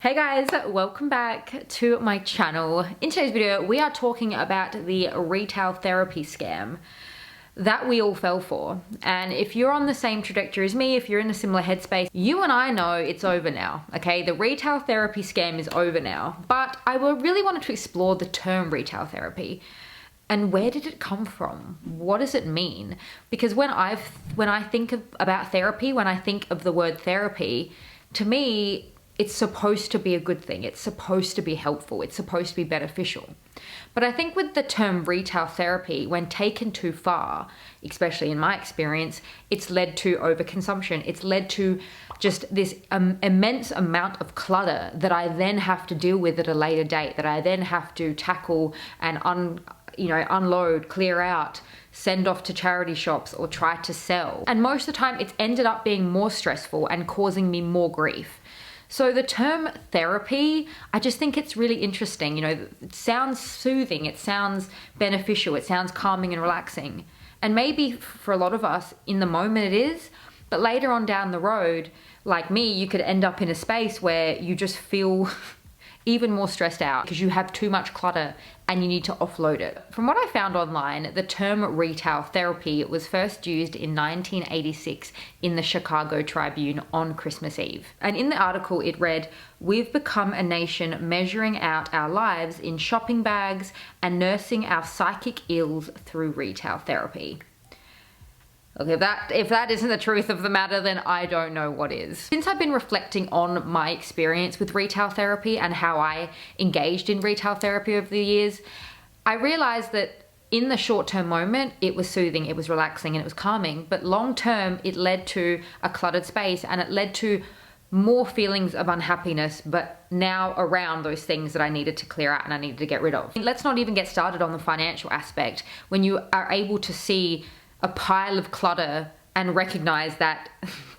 Hey guys, welcome back to my channel. In today's video, we are talking about the retail therapy scam that we all fell for. And if you're on the same trajectory as me, if you're in a similar headspace, you and I know it's over now, okay? The retail therapy scam is over now, but I really wanted to explore the term retail therapy. And where did it come from? What does it mean? Because when I think about therapy, when I think of the word therapy, to me, it's supposed to be a good thing. It's supposed to be helpful. It's supposed to be beneficial. But I think with the term retail therapy, when taken too far, especially in my experience, it's led to overconsumption. It's led to just this immense amount of clutter that I then have to deal with at a later date, that I then have to tackle and unload, clear out, send off to charity shops or try to sell. And most of the time it's ended up being more stressful and causing me more grief. So the term therapy, I just think it's really interesting. You know, it sounds soothing, it sounds beneficial, it sounds calming and relaxing. And maybe for a lot of us in the moment it is, but later on down the road, like me, you could end up in a space where you just feel even more stressed out because you have too much clutter and you need to offload it. From what I found online, the term retail therapy was first used in 1986 in the Chicago Tribune on Christmas Eve. And in the article it read, "We've become a nation measuring out our lives in shopping bags and nursing our psychic ills through retail therapy." Okay, if that isn't the truth of the matter, then I don't know what is. Since I've been reflecting on my experience with retail therapy and how I engaged in retail therapy over the years, I realized that in the short-term moment, it was soothing, it was relaxing, and it was calming. But long-term, it led to a cluttered space and it led to more feelings of unhappiness, but now around those things that I needed to clear out and I needed to get rid of. Let's not even get started on the financial aspect. When you are able to see a pile of clutter and recognize that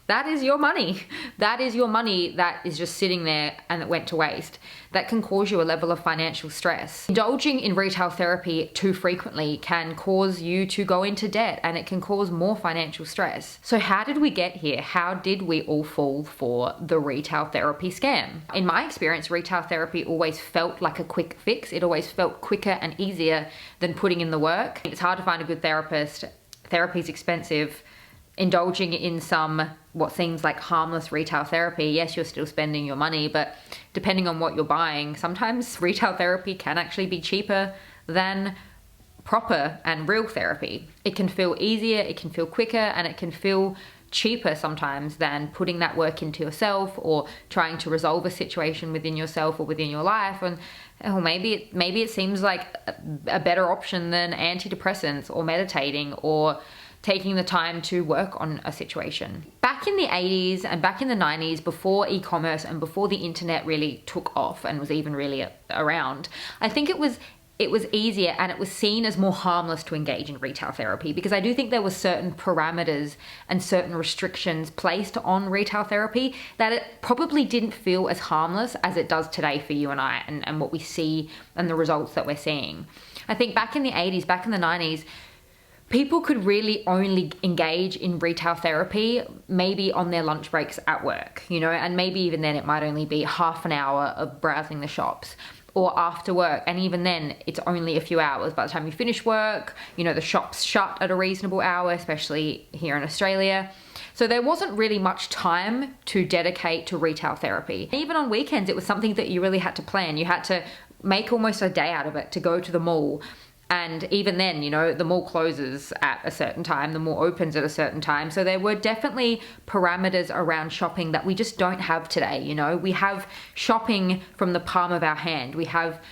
that is your money. That is your money that is just sitting there and it went to waste. That can cause you a level of financial stress. Indulging in retail therapy too frequently can cause you to go into debt and it can cause more financial stress. So how did we get here? How did we all fall for the retail therapy scam? In my experience, retail therapy always felt like a quick fix. It always felt quicker and easier than putting in the work. It's hard to find a good therapist. Therapy's expensive. Indulging in some what seems like harmless retail therapy, yes, you're still spending your money, but depending on what you're buying, sometimes retail therapy can actually be cheaper than proper and real therapy. It can feel easier, it can feel quicker, and it can feel cheaper sometimes than putting that work into yourself or trying to resolve a situation within yourself or within your life. And maybe it seems like a better option than antidepressants or meditating or taking the time to work on a situation. Back in the 80s and back in the 90s, before e-commerce and before the internet really took off and was even really around, I think it was easier and it was seen as more harmless to engage in retail therapy, because I do think there were certain parameters and certain restrictions placed on retail therapy that it probably didn't feel as harmless as it does today for you and I and what we see and the results that we're seeing. I think back in the 80s, back in the 90s, people could really only engage in retail therapy maybe on their lunch breaks at work, and maybe even then it might only be half an hour of browsing the shops or after work. And even then it's only a few hours. By the time you finish work, the shops shut at a reasonable hour, especially here in Australia. So there wasn't really much time to dedicate to retail therapy. Even on weekends, it was something that you really had to plan. You had to make almost a day out of it to go to the mall. And even then, the mall closes at a certain time, the mall opens at a certain time. So there were definitely parameters around shopping that we just don't have today. We have shopping from the palm of our hand. We have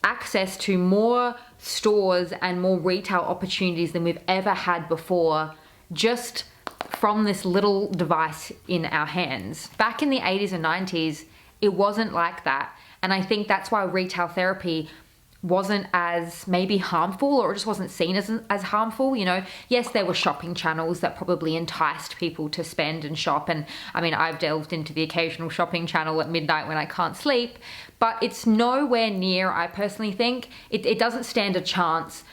access to more stores and more retail opportunities than we've ever had before, just from this little device in our hands. Back in the 80s and 90s, it wasn't like that. And I think that's why retail therapy wasn't as maybe harmful, or it just wasn't seen as harmful. Yes, there were shopping channels that probably enticed people to spend and shop. And I mean, I've delved into the occasional shopping channel at midnight when I can't sleep, but it's nowhere near, I personally think, it doesn't stand a chance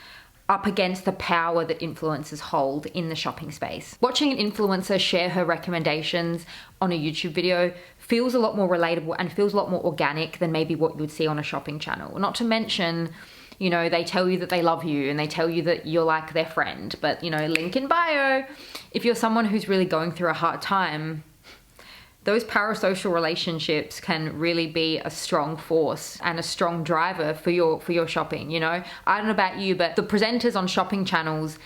up against the power that influencers hold in the shopping space. Watching an influencer share her recommendations on a YouTube video feels a lot more relatable and feels a lot more organic than maybe what you would see on a shopping channel. Not to mention, you know, they tell you that they love you and they tell you that you're like their friend, but, you know, link in bio. If you're someone who's really going through a hard time, those parasocial relationships can really be a strong force and a strong driver for your shopping, you know? I don't know about you, but the presenters on shopping channels,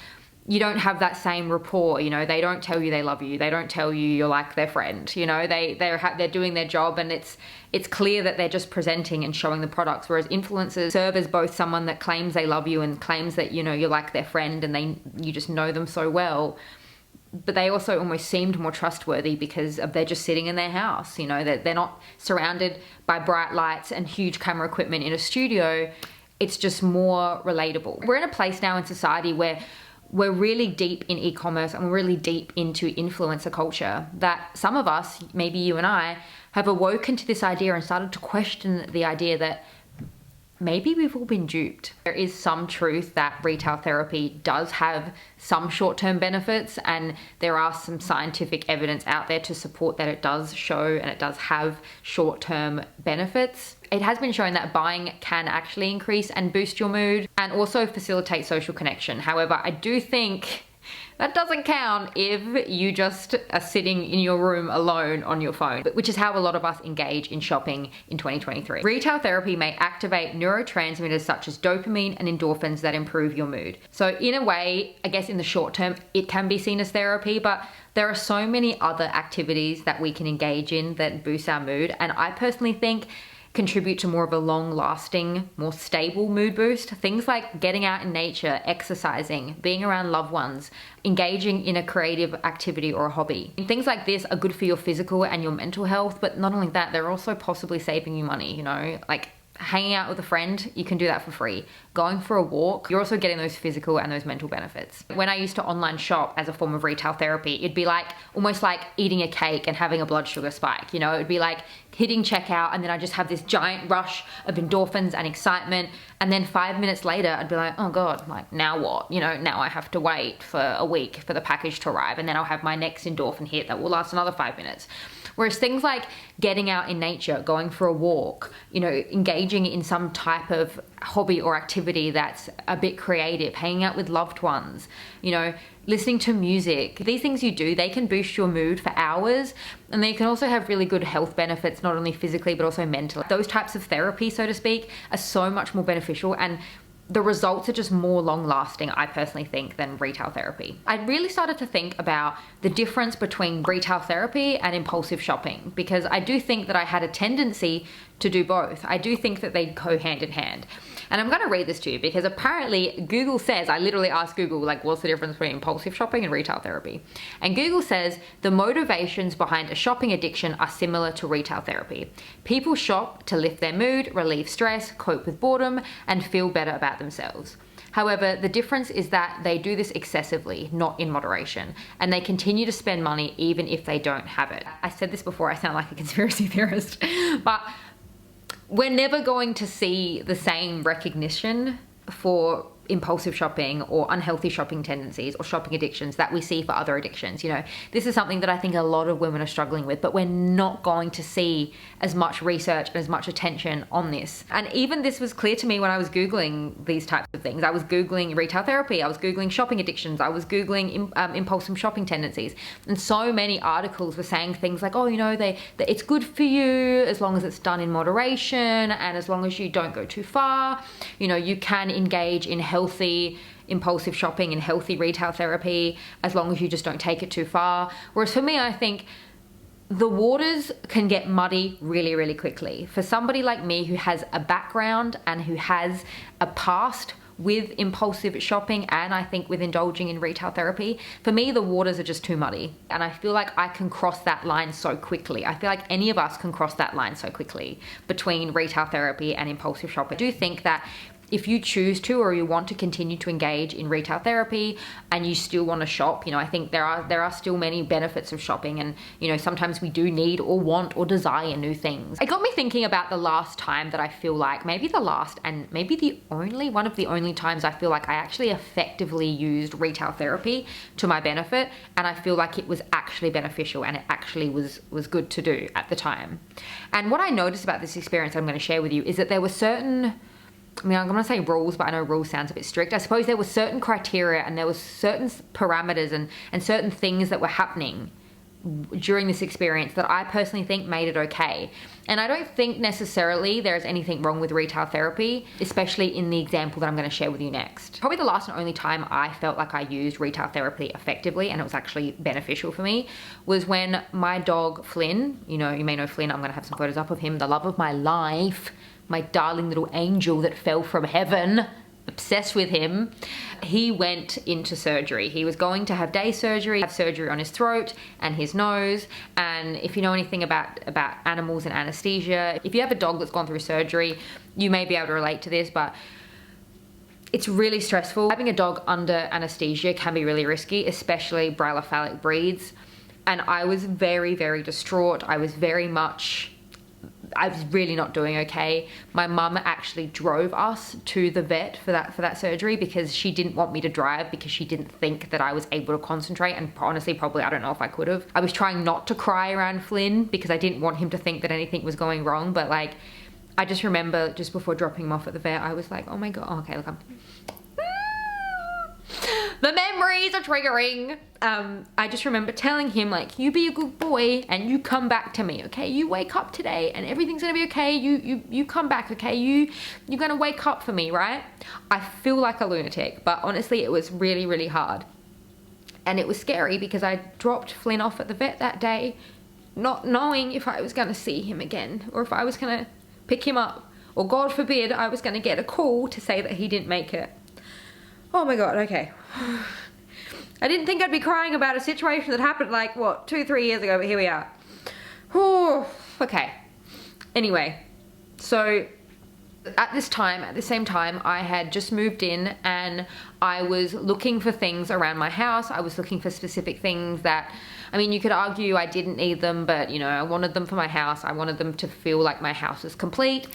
you don't have that same rapport, you know? They don't tell you they love you. They don't tell you you're like their friend, you know? They're doing their job, and it's clear that they're just presenting and showing the products, whereas influencers serve as both someone that claims they love you and claims that, you know, you're like their friend and you just know them so well. But they also almost seemed more trustworthy because they're just sitting in their house, you know, they're not surrounded by bright lights and huge camera equipment in a studio. It's just more relatable. We're in a place now in society where we're really deep in e-commerce and we're really deep into influencer culture, that some of us, maybe you and I, have awoken to this idea and started to question the idea that maybe we've all been duped. There is some truth that retail therapy does have some short-term benefits, and there are some scientific evidence out there to support that it does show and it does have short-term benefits. It has been shown that buying can actually increase and boost your mood and also facilitate social connection. However, I do think that doesn't count if you just are sitting in your room alone on your phone, which is how a lot of us engage in shopping in 2023. Retail therapy may activate neurotransmitters such as dopamine and endorphins that improve your mood. So in a way, I guess in the short term, it can be seen as therapy, but there are so many other activities that we can engage in that boost our mood. And I personally think contribute to more of a long-lasting, more stable mood boost. Things like getting out in nature, exercising, being around loved ones, engaging in a creative activity or a hobby. And things like this are good for your physical and your mental health, but not only that, they're also possibly saving you money, you know? Like hanging out with a friend, you can do that for free. Going for a walk, you're also getting those physical and those mental benefits. When I used to online shop as a form of retail therapy, it'd be like almost like eating a cake and having a blood sugar spike. You know, it'd be like hitting checkout and then I just have this giant rush of endorphins and excitement. And then 5 minutes later, I'd be like, oh God, like now what? You know, now I have to wait for a week for the package to arrive, and then I'll have my next endorphin hit that will last another 5 minutes. Whereas things like getting out in nature, going for a walk, you know, engaging in some type of hobby or activity that's a bit creative, hanging out with loved ones, you know, listening to music. These things you do, they can boost your mood for hours, and they can also have really good health benefits, not only physically, but also mentally. Those types of therapy, so to speak, are so much more beneficial, and the results are just more long lasting, I personally think, than retail therapy. I really started to think about the difference between retail therapy and impulsive shopping, because I do think that I had a tendency to do both. I do think that they go hand in hand. And I'm gonna read this to you because apparently Google says, I literally asked Google, like, what's the difference between impulsive shopping and retail therapy? And Google says the motivations behind a shopping addiction are similar to retail therapy. People shop to lift their mood, relieve stress, cope with boredom, and feel better about themselves. However, the difference is that they do this excessively, not in moderation, and they continue to spend money even if they don't have it. I said this before, I sound like a conspiracy theorist, but we're never going to see the same recognition for impulsive shopping or unhealthy shopping tendencies or shopping addictions that we see for other addictions. You know, this is something that I think a lot of women are struggling with, but we're not going to see as much research and as much attention on this. And even this was clear to me when I was Googling these types of things. I was Googling retail therapy, I was Googling shopping addictions, I was Googling impulsive shopping tendencies. And so many articles were saying things like, oh, you know, it's good for you as long as it's done in moderation and as long as you don't go too far. You know, you can engage in healthy impulsive shopping and healthy retail therapy as long as you just don't take it too far. Whereas for me, I think the waters can get muddy really, really quickly. For somebody like me who has a background and who has a past with impulsive shopping and I think with indulging in retail therapy, for me, the waters are just too muddy. And I feel like I can cross that line so quickly. I feel like any of us can cross that line so quickly between retail therapy and impulsive shopping. I do think that if you choose to, or you want to continue to engage in retail therapy and you still want to shop, I think there are still many benefits of shopping, and sometimes we do need or want or desire new things. It got me thinking about the last time that I feel like, maybe the last and maybe the only one of the only times I feel like I actually effectively used retail therapy to my benefit, and I feel like it was actually beneficial and it actually was good to do at the time. And what I noticed about this experience I'm going to share with you is that there were certain, I'm going to say rules, but I know rules sounds a bit strict. I suppose there were certain criteria and there was certain parameters and certain things that were happening during this experience that I personally think made it okay. And I don't think necessarily there is anything wrong with retail therapy, especially in the example that I'm going to share with you next. Probably the last and only time I felt like I used retail therapy effectively and it was actually beneficial for me was when my dog Flynn, you may know Flynn, I'm going to have some photos up of him, the love of my life, my darling little angel that fell from heaven, obsessed with him. He went into surgery. He was going to have day surgery, have surgery on his throat and his nose. And if you know anything about animals and anesthesia, if you have a dog that's gone through surgery, you may be able to relate to this, but it's really stressful. Having a dog under anesthesia can be really risky, especially bryocephalic breeds. And I was very, very distraught. I was really not doing okay. My mum actually drove us to the vet for that surgery because she didn't want me to drive, because she didn't think that I was able to concentrate, and honestly probably I don't know if I could have. I was trying not to cry around Flynn because I didn't want him to think that anything was going wrong, but like I just remember just before dropping him off at the vet I was like, oh my god, okay, look, the memories are triggering. I just remember telling him, like, you be a good boy and you come back to me, okay? You wake up today and everything's gonna be okay. You come back, okay? You're gonna wake up for me, right? I feel like a lunatic, but honestly, it was really, really hard. And it was scary because I dropped Flynn off at the vet that day, not knowing if I was gonna see him again or if I was gonna pick him up, or God forbid, I was gonna get a call to say that he didn't make it. Oh my god, okay. I didn't think I'd be crying about a situation that happened like, what, 2-3 years ago, but here we are. Whew, okay. Anyway, so at the same time, I had just moved in and I was looking for things around my house. I was looking for specific things that, I mean, you could argue I didn't need them, but I wanted them for my house. I wanted them to feel like my house was complete.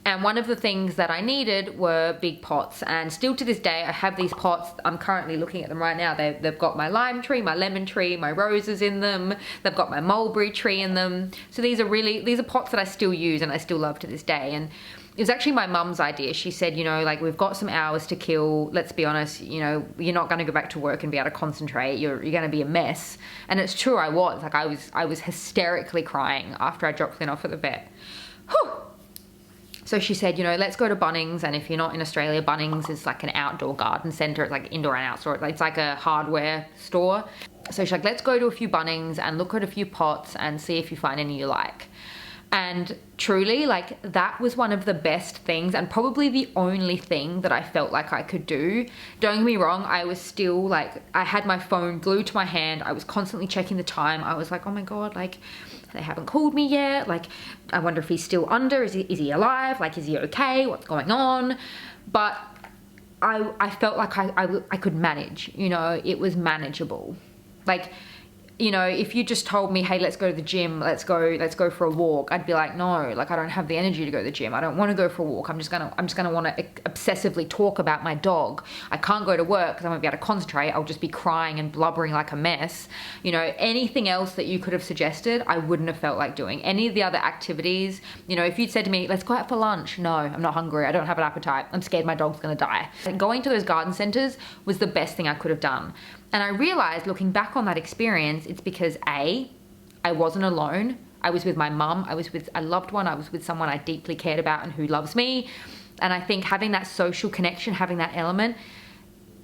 And one of the things that I needed were big pots, and still to this day I have these pots. I'm currently looking at them right now. They've got my lime tree, my lemon tree, my roses in them. They've got my mulberry tree in them. So these are pots that I still use and I still love to this day. And it was actually my mum's idea. She said, like, we've got some hours to kill. Let's be honest, you're not going to go back to work and be able to concentrate. You're going to be a mess. And it's true, I was. Like, I was hysterically crying after I dropped Flynn off at the vet. Whew. So she said, let's go to Bunnings. And if you're not in Australia, Bunnings is like an outdoor garden centre. It's like indoor and outdoor. It's like a hardware store. So she's like, let's go to a few Bunnings and look at a few pots and see if you find any you like. And truly, like, that was one of the best things and probably the only thing that I felt like I could do. Don't get me wrong, I was still like, I had my phone glued to my hand. I was constantly checking the time. I was like, oh my god, like, they haven't called me yet. Like, I wonder if he's still under. Is he alive? Like, is he okay? What's going on? But I felt like I could manage, it was manageable. Like, if you just told me, hey, let's go to the gym, let's go for a walk, I'd be like, no, like, I don't have the energy to go to the gym. I don't want to go for a walk. I'm just gonna want to obsessively talk about my dog. I can't go to work because I won't be able to concentrate. I'll just be crying and blubbering like a mess. Anything else that you could have suggested, I wouldn't have felt like doing. Any of the other activities, if you'd said to me, let's go out for lunch. No, I'm not hungry. I don't have an appetite. I'm scared my dog's gonna die. And going to those garden centers was the best thing I could have done. And I realized, looking back on that experience, it's because A, I wasn't alone. I was with my mum. I was with a loved one. I was with someone I deeply cared about and who loves me. And I think having that social connection, having that element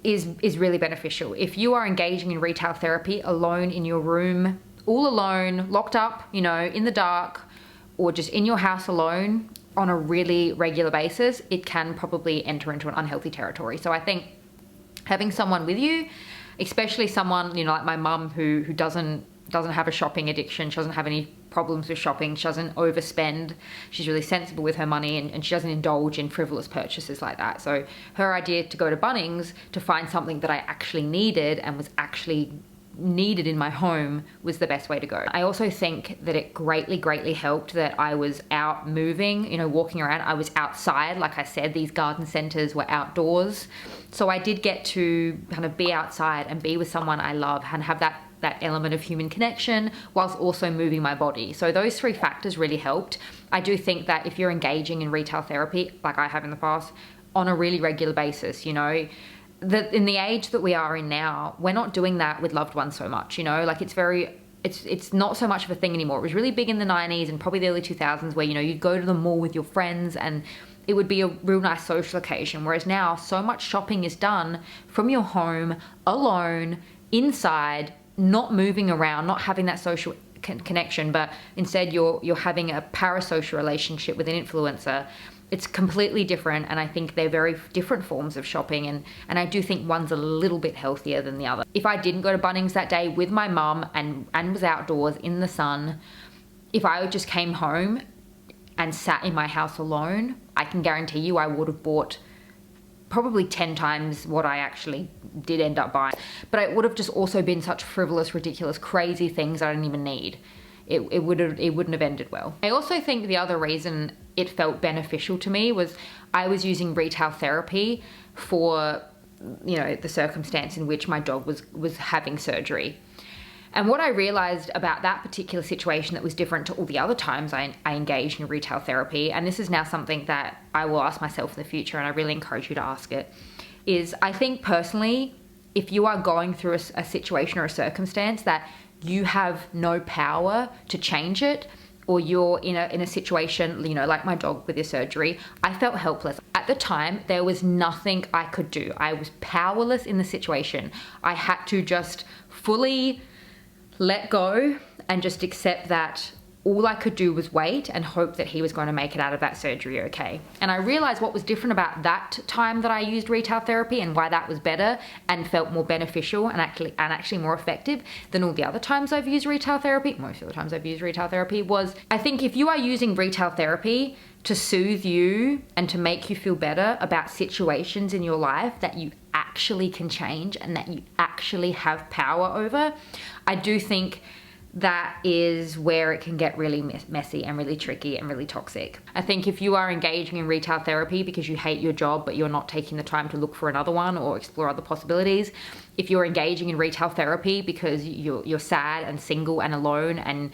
is really beneficial. If you are engaging in retail therapy alone in your room, all alone, locked up, in the dark, or just in your house alone on a really regular basis, it can probably enter into an unhealthy territory. So I think having someone with you, especially someone, like my mum who doesn't have a shopping addiction, she doesn't have any problems with shopping. She doesn't overspend. She's really sensible with her money, and she doesn't indulge in frivolous purchases like that. So her idea to go to Bunnings to find something that I actually needed and was actually needed in my home was the best way to go. I also think that it greatly helped that I was out moving, you know, walking around. I was outside. Like I said, these garden centers were outdoors. So I did get to kind of be outside and be with someone I love and have that element of human connection whilst also moving my body. So those three factors really helped. I do think that if you're engaging in retail therapy, like I have in the past, on a really regular basis, you know, that in the age that we are in now, we're not doing that with loved ones so much, you know, like it's not so much of a thing anymore. It was really big in the 90s and probably the early 2000s where, you know, you'd go to the mall with your friends and it would be a real nice social occasion. Whereas now so much shopping is done from your home, alone, inside, not moving around, not having that social connection, but instead you're having a parasocial relationship with an influencer. It's completely different, and I think they're very different forms of shopping, and I do think one's a little bit healthier than the other. If I didn't go to Bunnings that day with my mum and was outdoors in the sun, if I just came home and sat in my house alone, I can guarantee you I would have bought probably 10 times what I actually did end up buying. But it would have just also been such frivolous, ridiculous, crazy things I didn't even need. It wouldn't have ended well. I also think the other reason it felt beneficial to me was I was using retail therapy for, you know, the circumstance in which my dog was having surgery. And what I realized about that particular situation that was different to all the other times I engaged in retail therapy, and this is now something that I will ask myself in the future, and I really encourage you to ask it, is I think personally, if you are going through a situation or a circumstance that you have no power to change it, or you're in a situation, you know, like my dog with his surgery, I felt helpless. At the time, there was nothing I could do. I was powerless in the situation. I had to just fully let go and just accept that all I could do was wait and hope that he was going to make it out of that surgery okay. And I realized what was different about that time that I used retail therapy and why that was better and felt more beneficial and actually more effective than all the other times I've used retail therapy, most of the times I've used retail therapy, was I think if you are using retail therapy to soothe you and to make you feel better about situations in your life that you actually can change and that you actually have power over, I do think that is where it can get really messy and really tricky and really toxic. I think if you are engaging in retail therapy because you hate your job but you're not taking the time to look for another one or explore other possibilities, if you're engaging in retail therapy because you're sad and single and alone and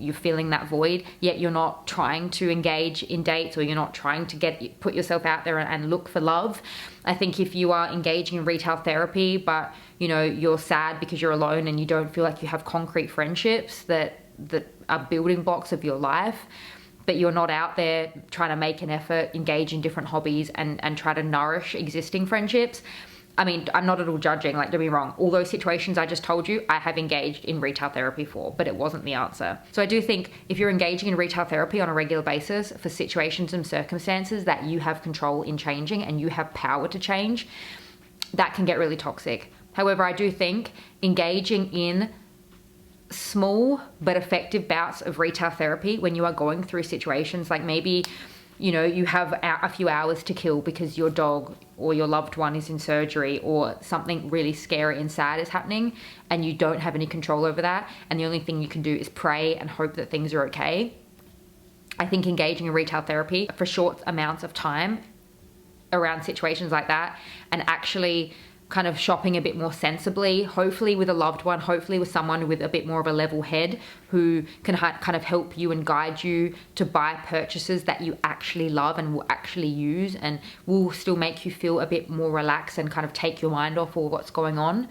you're feeling that void, yet you're not trying to engage in dates or you're not trying to put yourself out there and look for love. I think if you are engaging in retail therapy but you know you're sad because you're alone and you don't feel like you have concrete friendships that are building blocks of your life, but you're not out there trying to make an effort, engage in different hobbies and try to nourish existing friendships. I mean, I'm not at all judging, like, don't be wrong. All those situations I just told you, I have engaged in retail therapy for, but it wasn't the answer. So I do think if you're engaging in retail therapy on a regular basis for situations and circumstances that you have control in changing and you have power to change, that can get really toxic. However, I do think engaging in small but effective bouts of retail therapy when you are going through situations like maybe, you know, you have a few hours to kill because your dog or your loved one is in surgery or something really scary and sad is happening and you don't have any control over that and the only thing you can do is pray and hope that things are okay. I think engaging in retail therapy for short amounts of time around situations like that and actually kind of shopping a bit more sensibly, hopefully with a loved one, hopefully with someone with a bit more of a level head who can kind of help you and guide you to buy purchases that you actually love and will actually use and will still make you feel a bit more relaxed and kind of take your mind off all what's going on,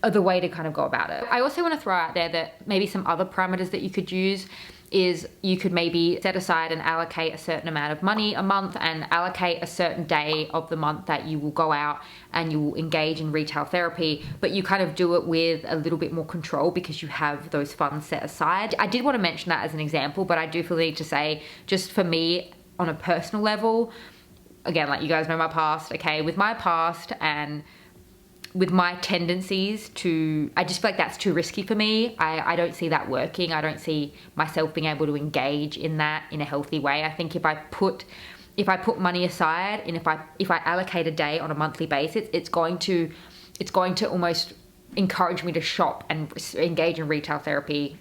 are the way to kind of go about it. I also want to throw out there that maybe some other parameters that you could use is you could maybe set aside and allocate a certain amount of money a month and allocate a certain day of the month that you will go out and you will engage in retail therapy, but you kind of do it with a little bit more control because you have those funds set aside. I did want to mention that as an example, but I do feel the need to say, just for me on a personal level, again, like you guys know my past, okay, with my past and with my tendencies to, I just feel like that's too risky for me. I don't see that working. I don't see myself being able to engage in that in a healthy way. I think if I put money aside and if I allocate a day on a monthly basis, it's going to almost encourage me to shop and engage in retail therapy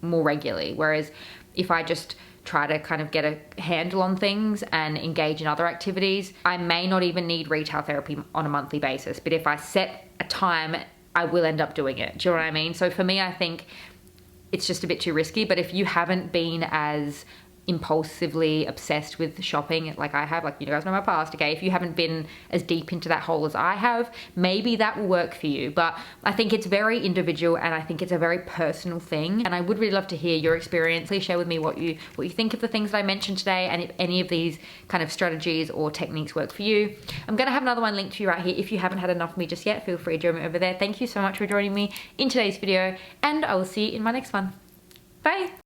more regularly. Whereas if I just try to kind of get a handle on things and engage in other activities, I may not even need retail therapy on a monthly basis. But if I set a time, I will end up doing it. Do you know what I mean? So for me, I think it's just a bit too risky. But if you haven't been as impulsively obsessed with shopping like I have, like you guys know my past, okay, if you haven't been as deep into that hole as I have, maybe that will work for you. But I think it's very individual and I think it's a very personal thing, and I would really love to hear your experience. Please share with me what you think of the things that I mentioned today, and if any of these kind of strategies or techniques work for you. I'm gonna have another one linked to you right here. If you haven't had enough of me just yet, feel free to join me over there. Thank you so much for joining me in today's video, and I will see you in my next one. Bye.